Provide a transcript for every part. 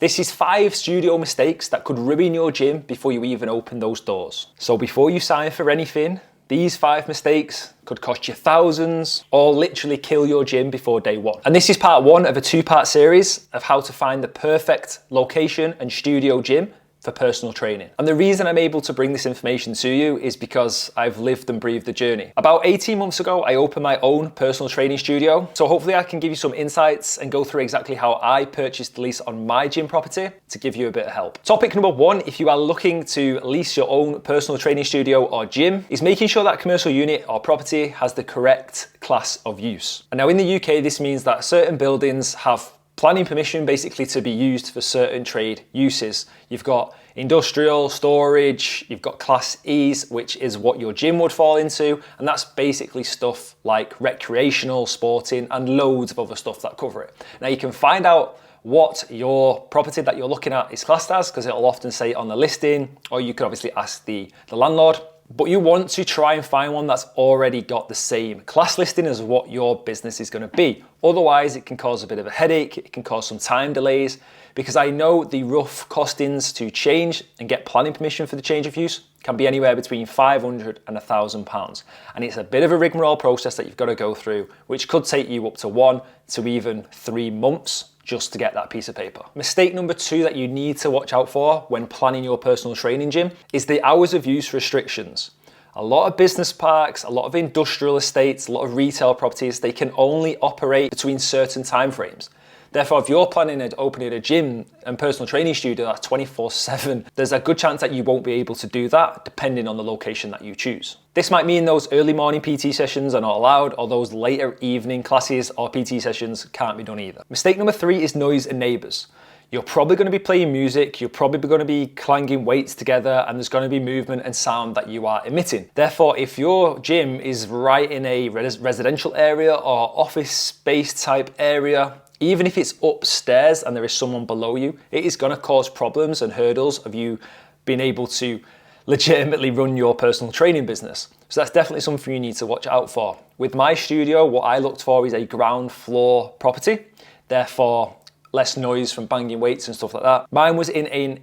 This is 5 studio mistakes that could ruin your gym before you even open those doors. So before you sign for anything, these 5 mistakes could cost you thousands or literally kill your gym before day one. And this is part 1 of a 2-part series of how to find the perfect location and studio gym for personal training. And the reason I'm able to bring this information to you is because I've lived and breathed the journey. About 18 months ago, I opened my own personal training studio. So hopefully I can give you some insights and go through exactly how I purchased the lease on my gym property to give you a bit of help. Topic number 1, if you are looking to lease your own personal training studio or gym, is making sure that commercial unit or property has the correct class of use. And now in the UK, this means that certain buildings have planning permission basically to be used for certain trade uses. You've got industrial, storage, you've got class E's, which is what your gym would fall into. And that's basically stuff like recreational, sporting, and loads of other stuff that cover it. Now you can find out what your property that you're looking at is classed as, because it'll often say it on the listing, or you could obviously ask the landlord. But you want to try and find one that's already got the same class listing as what your business is going to be. Otherwise, it can cause a bit of a headache, it can cause some time delays, because I know the rough costings to change and get planning permission for the change of use can be anywhere between £500 and £1,000. And it's a bit of a rigmarole process that you've got to go through, which could take you up to 1 to even 3 months just to get that piece of paper. Mistake number 2 that you need to watch out for when planning your personal training gym is the hours of use restrictions. A lot of business parks, a lot of industrial estates, a lot of retail properties, they can only operate between certain timeframes. Therefore, if you're planning on opening a gym and personal training studio that's 24/7, there's a good chance that you won't be able to do that depending on the location that you choose. This might mean those early morning PT sessions are not allowed, or those later evening classes or PT sessions can't be done either. Mistake number 3 is noise and neighbours. You're probably going to be playing music, you're probably going to be clanging weights together, and there's going to be movement and sound that you are emitting. Therefore, if your gym is right in a residential area or office space type area, even if it's upstairs and there is someone below you, it is going to cause problems and hurdles of you being able to legitimately run your personal training business. So that's definitely something you need to watch out for. With my studio, what I looked for is a ground floor property, therefore less noise from banging weights and stuff like that. Mine was in an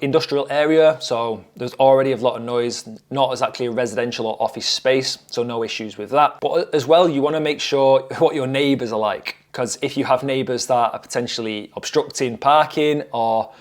industrial area, so there's already a lot of noise, not exactly a residential or office space, so no issues with that. But as well, you want to make sure what your neighbours are like, because if you have neighbours that are potentially obstructing parking or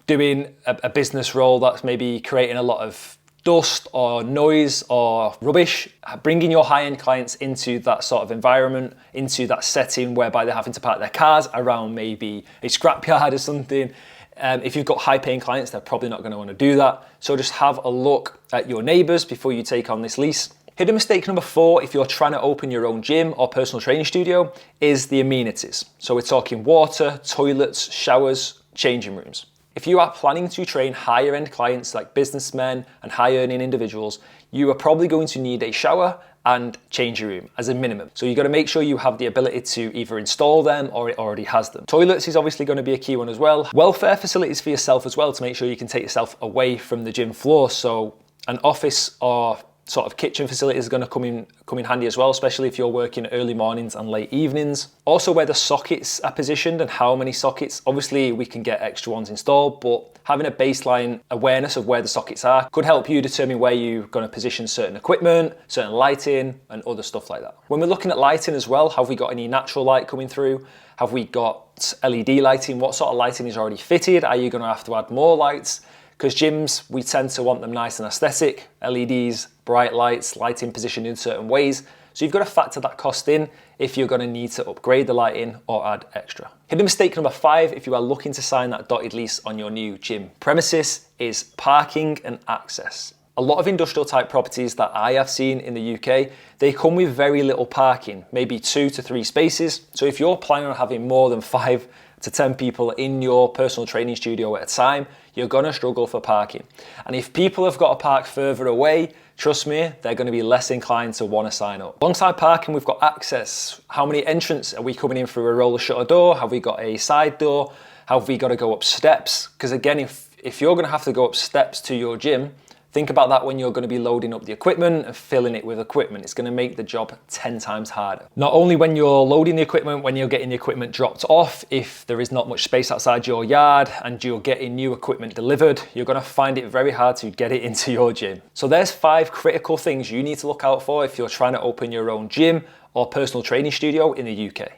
doing a business role that's maybe creating a lot of dust or noise or rubbish, bringing your high-end clients into that sort of environment, into that setting whereby they're having to park their cars around maybe a scrapyard or something. If you've got high-paying clients, they're probably not going to want to do that. So just have a look at your neighbours before you take on this lease. Hidden mistake number 4, if you're trying to open your own gym or personal training studio, is the amenities. So we're talking water, toilets, showers, changing rooms. If you are planning to train higher end clients like businessmen and high earning individuals, you are probably going to need a shower and changing room as a minimum. So you've got to make sure you have the ability to either install them or it already has them. Toilets is obviously going to be a key one as well. Welfare facilities for yourself as well to make sure you can take yourself away from the gym floor. So an office or sort of kitchen facilities are going to come in handy as well, especially if you're working early mornings and late evenings. Also where the sockets are positioned and how many sockets. Obviously we can get extra ones installed, but having a baseline awareness of where the sockets are could help you determine where you're going to position certain equipment, certain lighting and other stuff like that. When we're looking at lighting as well, have we got any natural light coming through? Have we got LED lighting? What sort of lighting is already fitted? Are you going to have to add more lights? Because gyms, we tend to want them nice and aesthetic, LEDs, bright lights, lighting positioned in certain ways. So you've got to factor that cost in if you're going to need to upgrade the lighting or add extra. Hidden mistake number 5, if you are looking to sign that dotted lease on your new gym premises, is parking and access. A lot of industrial type properties that I have seen in the UK, they come with very little parking, maybe 2 to 3 spaces. So if you're planning on having more than 5 to 10 people in your personal training studio at a time, you're gonna struggle for parking. And if people have got to park further away, trust me, they're gonna be less inclined to wanna sign up. Alongside parking, we've got access. How many entrants are we coming in through a roller shutter door? Have we got a side door? Have we got to go up steps? Because again, if you're gonna have to go up steps to your gym, Think about that when you're going to be loading up the equipment and filling it with equipment. It's going to make the job 10 times harder. Not only when you're loading the equipment, when you're getting the equipment dropped off, if there is not much space outside your yard and you're getting new equipment delivered, you're going to find it very hard to get it into your gym. So there's 5 critical things you need to look out for if you're trying to open your own gym or personal training studio in the UK.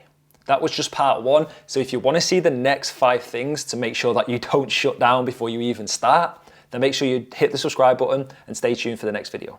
That was just part 1. So if you want to see the next 5 things to make sure that you don't shut down before you even start, then make sure you hit the subscribe button and stay tuned for the next video.